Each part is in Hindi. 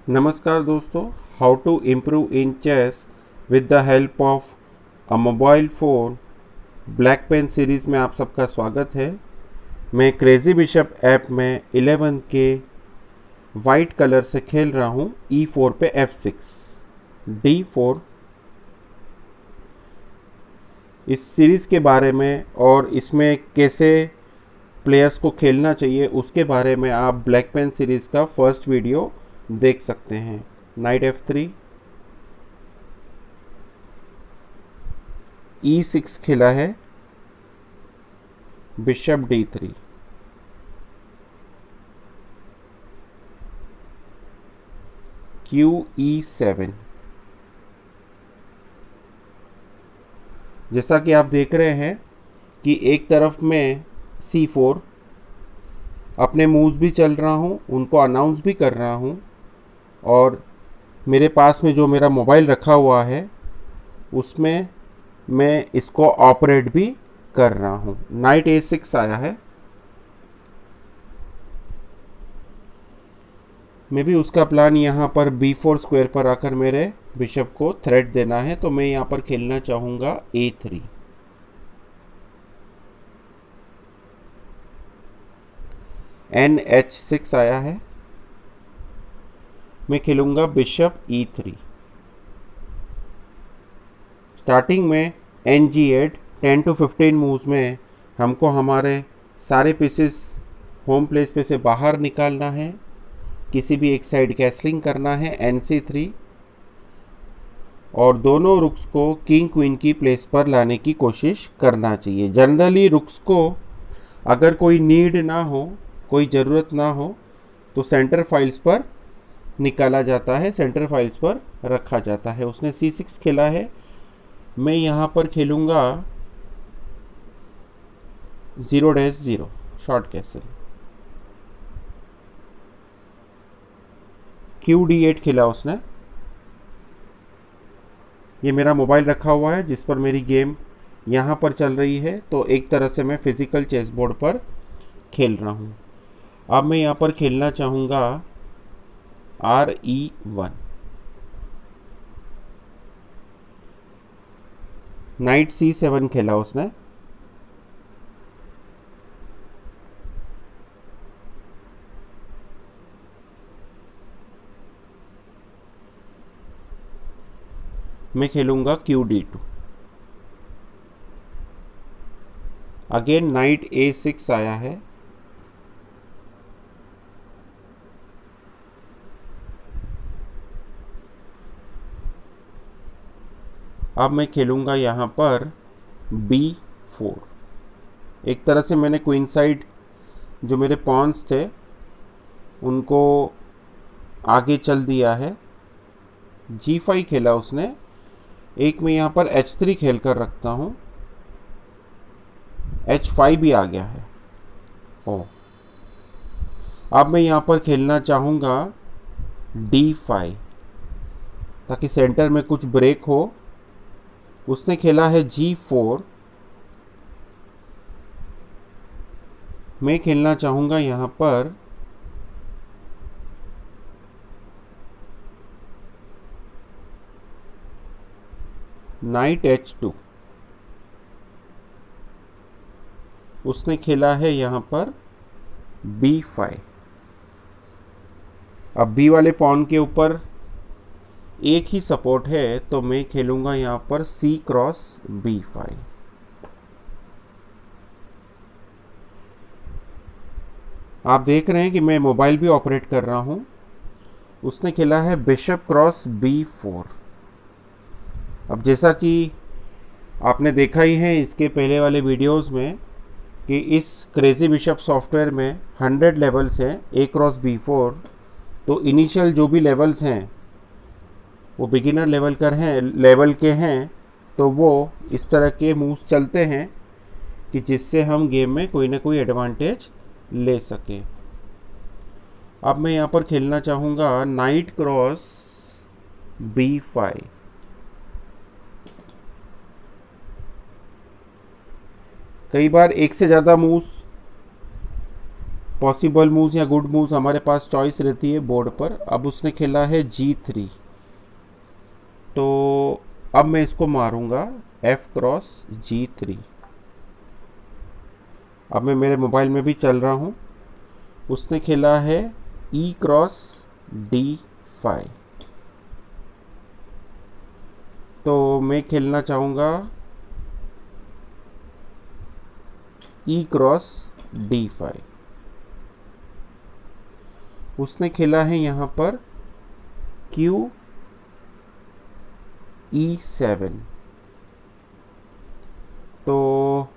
नमस्कार दोस्तों, how to improve in chess with the help of a mobile phone black pen series में आप सबका स्वागत है। मैं क्रेज़ी बिशप ऐप में 11 के वाइट कलर से खेल रहा हूँ। E4 पे F6 D4। इस सीरीज़ के बारे में और इसमें कैसे प्लेयर्स को खेलना चाहिए उसके बारे में आप ब्लैक पेन सीरीज़ का फर्स्ट वीडियो देख सकते हैं। नाइट F3 E6 खेला है, बिशप D3 QE7। जैसा कि आप देख रहे हैं कि एक तरफ में C4 अपने मूव्स भी चल रहा हूँ, उनको अनाउंस भी कर रहा हूँ, और मेरे पास में जो मेरा मोबाइल रखा हुआ है उसमें मैं इसको ऑपरेट भी कर रहा हूँ। नाइट A6 आया है, मैं भी उसका प्लान यहाँ पर B4 स्क्वायर पर आकर मेरे बिशप को थ्रेट देना है, तो मैं यहाँ पर खेलना चाहूँगा A3। NH6 आया है, मैं खेलूँगा बिशप E3। स्टार्टिंग में NG8 10 to 15 मूव्स में हमको हमारे सारे पीसेस होम प्लेस पे से बाहर निकालना है, किसी भी एक साइड कैसलिंग करना है NC3, और दोनों रुक्स को किंग क्वीन की प्लेस पर लाने की कोशिश करना चाहिए। जनरली रुक्स को अगर कोई नीड ना हो, कोई ज़रूरत ना हो, तो सेंटर फाइल्स पर निकाला जाता है, सेंटर फाइल्स पर रखा जाता है। उसने C6 खेला है, मैं यहाँ पर खेलूँगा 0-0 शॉर्ट कैसल। QD8 खेला उसने। ये मेरा मोबाइल रखा हुआ है जिस पर मेरी गेम यहाँ पर चल रही है, तो एक तरह से मैं फिज़िकल चेस बोर्ड पर खेल रहा हूँ। अब मैं यहाँ पर खेलना चाहूँगा RE1। नाइट C7 खेला उसने। मैं खेलूँगा QD2। अगेन नाइट A6 आया है, अब मैं खेलूँगा यहाँ पर B4। एक तरह से मैंने क्वीन साइड जो मेरे पॉन्स थे उनको आगे चल दिया है। G5 खेला उसने। एक मैं यहाँ पर H3 खेल कर रखता हूँ, H5 भी आ गया है। ओ, अब मैं यहाँ पर खेलना चाहूँगा D5 ताकि सेंटर में कुछ ब्रेक हो। उसने खेला है G4, मैं खेलना चाहूँगा यहाँ पर नाइट H2। उसने खेला है यहाँ पर B5। अब B वाले पॉन के ऊपर एक ही सपोर्ट है, तो मैं खेलूँगा यहाँ पर C×B5। आप देख रहे हैं कि मैं मोबाइल भी ऑपरेट कर रहा हूँ। उसने खेला है Bishop×B4। अब जैसा कि आपने देखा ही है इसके पहले वाले वीडियोस में कि इस क्रेज़ी बिशप सॉफ्टवेयर में 100 लेवल्स हैं A×B4, तो इनिशियल जो भी लेवल्स हैं वो बिगिनर लेवल के हैं, तो वो इस तरह के मूव्स चलते हैं कि जिससे हम गेम में कोई ना कोई एडवांटेज ले सकें। अब मैं यहाँ पर खेलना चाहूँगा Knight×B5। कई बार एक से ज़्यादा मूव्स पॉसिबल मूव्स या गुड मूव्स हमारे पास चॉइस रहती है बोर्ड पर। अब उसने खेला है G3, तो अब मैं इसको मारूंगा F क्रॉस G3। अब मैं मेरे मोबाइल में भी चल रहा हूँ। उसने खेला है E क्रॉस D5, तो मैं खेलना चाहूँगा E क्रॉस D5। उसने खेला है यहाँ पर Q E7, तो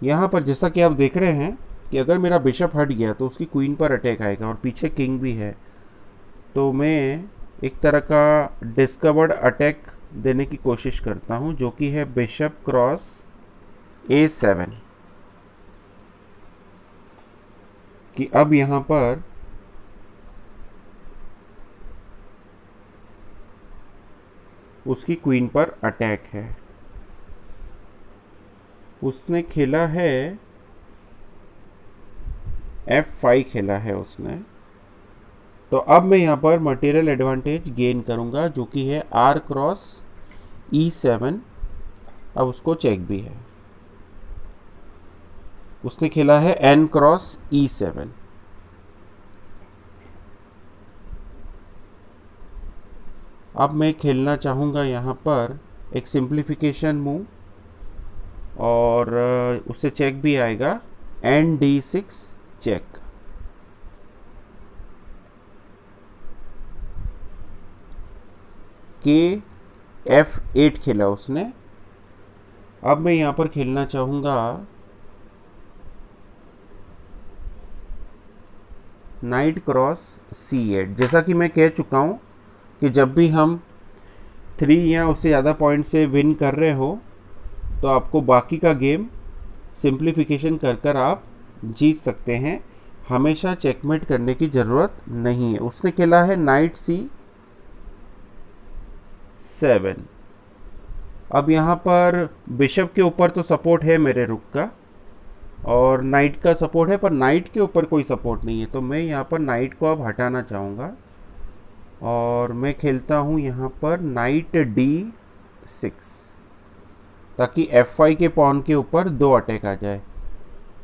यहाँ पर जैसा कि आप देख रहे हैं कि अगर मेरा बिशप हट गया तो उसकी क्वीन पर अटैक आएगा और पीछे किंग भी है, तो मैं एक तरह का डिस्कवर्ड अटैक देने की कोशिश करता हूँ, जो कि है बिशप क्रॉस A7। कि अब यहाँ पर उसकी क्वीन पर अटैक है। उसने खेला है F5 खेला है उसने, तो अब मैं यहाँ पर मटेरियल एडवांटेज गेन करूँगा, जो कि है R क्रॉस E7। अब उसको चेक भी है। उसने खेला है N क्रॉस E7। अब मैं खेलना चाहूँगा यहाँ पर एक सिंप्लीफिकेशन मूव, और उससे चेक भी आएगा ND6 चेक। F8 खेला उसने। अब मैं यहाँ पर खेलना चाहूँगा नाइट क्रॉस C8। जैसा कि मैं कह चुका हूँ कि जब भी हम 3 या उससे ज़्यादा पॉइंट से विन कर रहे हो, तो आपको बाकी का गेम सिंप्लीफिकेशन कर कर आप जीत सकते हैं। हमेशा चेकमेट करने की ज़रूरत नहीं है। उसने खेला है नाइट C7। अब यहाँ पर बिशप के ऊपर तो सपोर्ट है मेरे रुक का, और नाइट का सपोर्ट है, पर नाइट के ऊपर कोई सपोर्ट नहीं है, तो मैं यहाँ पर नाइट को अब हटाना चाहूँगा, और मैं खेलता हूँ यहाँ पर नाइट D6, ताकि F5 के पॉन के ऊपर 2 अटैक आ जाए।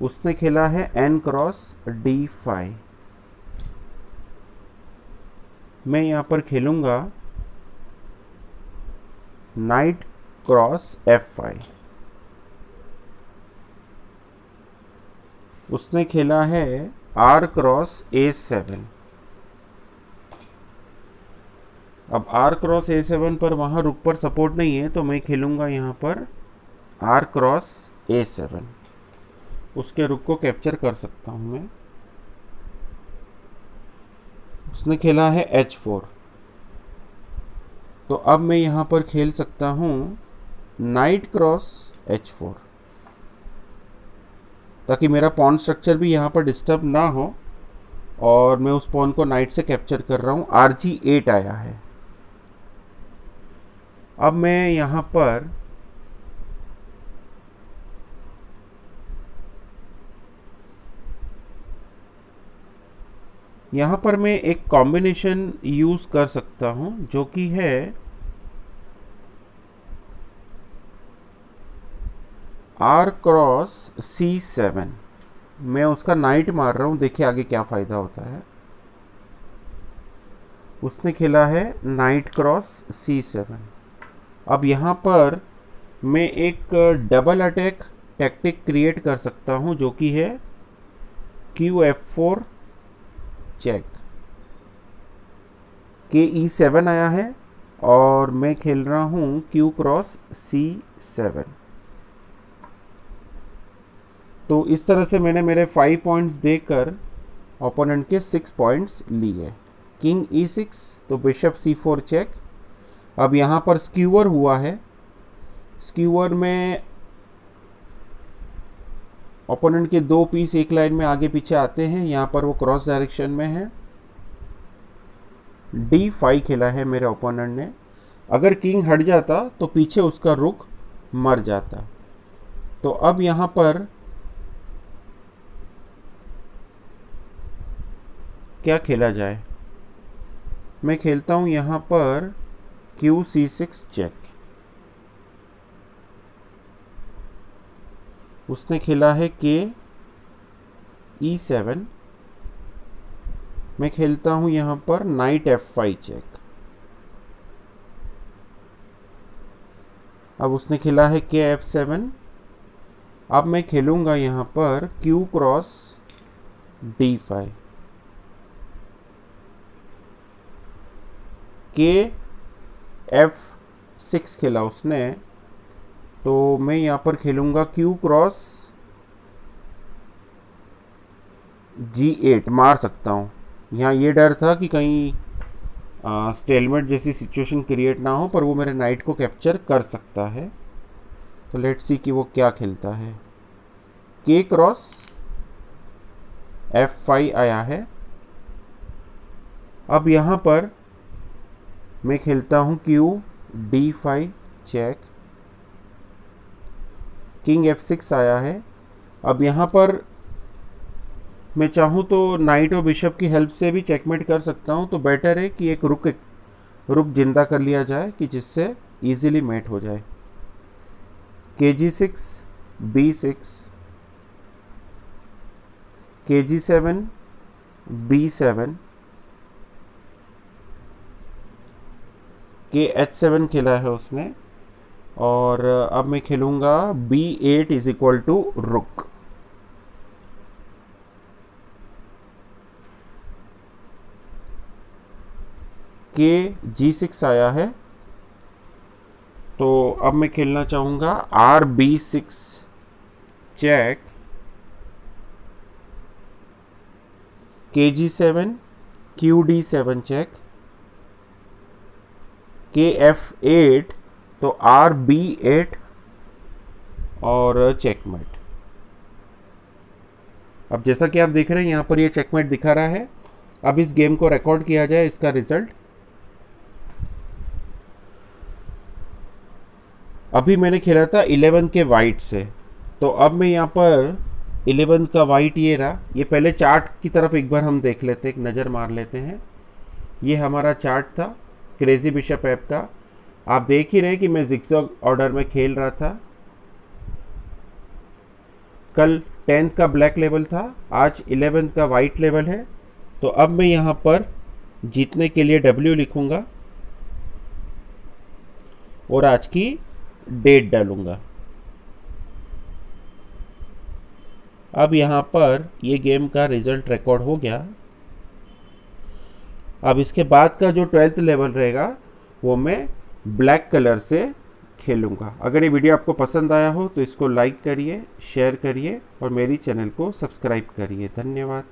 उसने खेला है N क्रॉस D5। मैं यहाँ पर खेलूँगा नाइट क्रॉस F5। उसने खेला है R क्रॉस A7। अब R क्रॉस A7 पर वहाँ रुक पर सपोर्ट नहीं है, तो मैं खेलूँगा यहाँ पर R क्रॉस A7। उसके रुक को कैप्चर कर सकता हूँ मैं। उसने खेला है H4, तो अब मैं यहाँ पर खेल सकता हूँ नाइट क्रॉस H4, ताकि मेरा पॉन स्ट्रक्चर भी यहाँ पर डिस्टर्ब ना हो, और मैं उस पॉन को नाइट से कैप्चर कर रहा हूँ। RG8 आया है। अब मैं यहाँ पर मैं एक कॉम्बिनेशन यूज़ कर सकता हूँ, जो कि है R क्रॉस C7। मैं उसका नाइट मार रहा हूँ, देखिए आगे क्या फ़ायदा होता है। उसने खेला है नाइट क्रॉस C7। अब यहाँ पर मैं एक डबल अटैक टैक्टिक क्रिएट कर सकता हूँ, जो कि है QF4 चेक। KE7 आया है, और मैं खेल रहा हूँ Q क्रॉस C7। तो इस तरह से मैंने मेरे 5 पॉइंट्स देकर ओपोनेंट के 6 पॉइंट्स लिए। किंग E6, तो बिशप C4 चेक। अब यहाँ पर स्क्यूअर हुआ है। स्क्यूअर में ओपोनेंट के 2 पीस एक लाइन में आगे पीछे आते हैं। यहाँ पर वो क्रॉस डायरेक्शन में है। D5 खेला है मेरे ओपोनेंट ने। अगर किंग हट जाता तो पीछे उसका रुक मर जाता। तो अब यहाँ पर क्या खेला जाए। मैं खेलता हूँ यहाँ पर QC6 चेक। उसने खेला है KE7। मैं खेलता हूँ यहाँ पर नाइट F5 चेक। अब उसने खेला है KF7। अब मैं खेलूँगा यहाँ पर Q क्रॉस D5। KF6 खेला उसने, तो मैं यहाँ पर खेलूँगा Q क्रॉस G8। मार सकता हूँ। यहाँ ये डर था कि कहीं स्टेलमेट जैसी सिचुएशन क्रिएट ना हो, पर वो मेरे नाइट को कैप्चर कर सकता है। तो लेट्स सी कि वो क्या खेलता है। K क्रॉस F5 आया है। अब यहाँ पर मैं खेलता हूँ Q D5 check. King F6 आया है। अब यहाँ पर मैं चाहूँ तो नाइट और बिशप की हेल्प से भी चेकमेट कर सकता हूँ। तो बेटर है कि एक रुक जिंदा कर लिया जाए कि जिससे इजीली मेट हो जाए। KG6 B6, KG7 B7, KH7 खेला है उसने। और अब मैं खेलूँगा B8 इज इक्वल टू रुक। KG6 आया है, तो अब मैं खेलना चाहूँगा RB6 check. KG7 QD7 check. KF8 तो RB8 और चेकमेट। अब जैसा कि आप देख रहे हैं यहाँ पर ये चेकमेट दिखा रहा है। अब इस गेम को रिकॉर्ड किया जाए, इसका रिजल्ट। अभी मैंने खेला था 11 के वाइट से, तो अब मैं यहाँ पर 11 का वाइट ये रहा। ये पहले चार्ट की तरफ एक बार हम देख लेते हैं, एक नज़र मार लेते हैं। ये हमारा चार्ट था क्रेजी बिशप ऐप का। आप देख ही रहे हैं कि मैं जिगजैग ऑर्डर में खेल रहा था। कल 10th का ब्लैक लेवल था, आज 11th का वाइट लेवल है। तो अब मैं यहाँ पर जीतने के लिए W लिखूँगा और आज की डेट डालूँगा। अब यहाँ पर ये गेम का रिजल्ट रिकॉर्ड हो गया। अब इसके बाद का जो 12th लेवल रहेगा वो मैं ब्लैक कलर से खेलूँगा। अगर ये वीडियो आपको पसंद आया हो तो इसको लाइक करिए, शेयर करिए और मेरी चैनल को सब्सक्राइब करिए। धन्यवाद।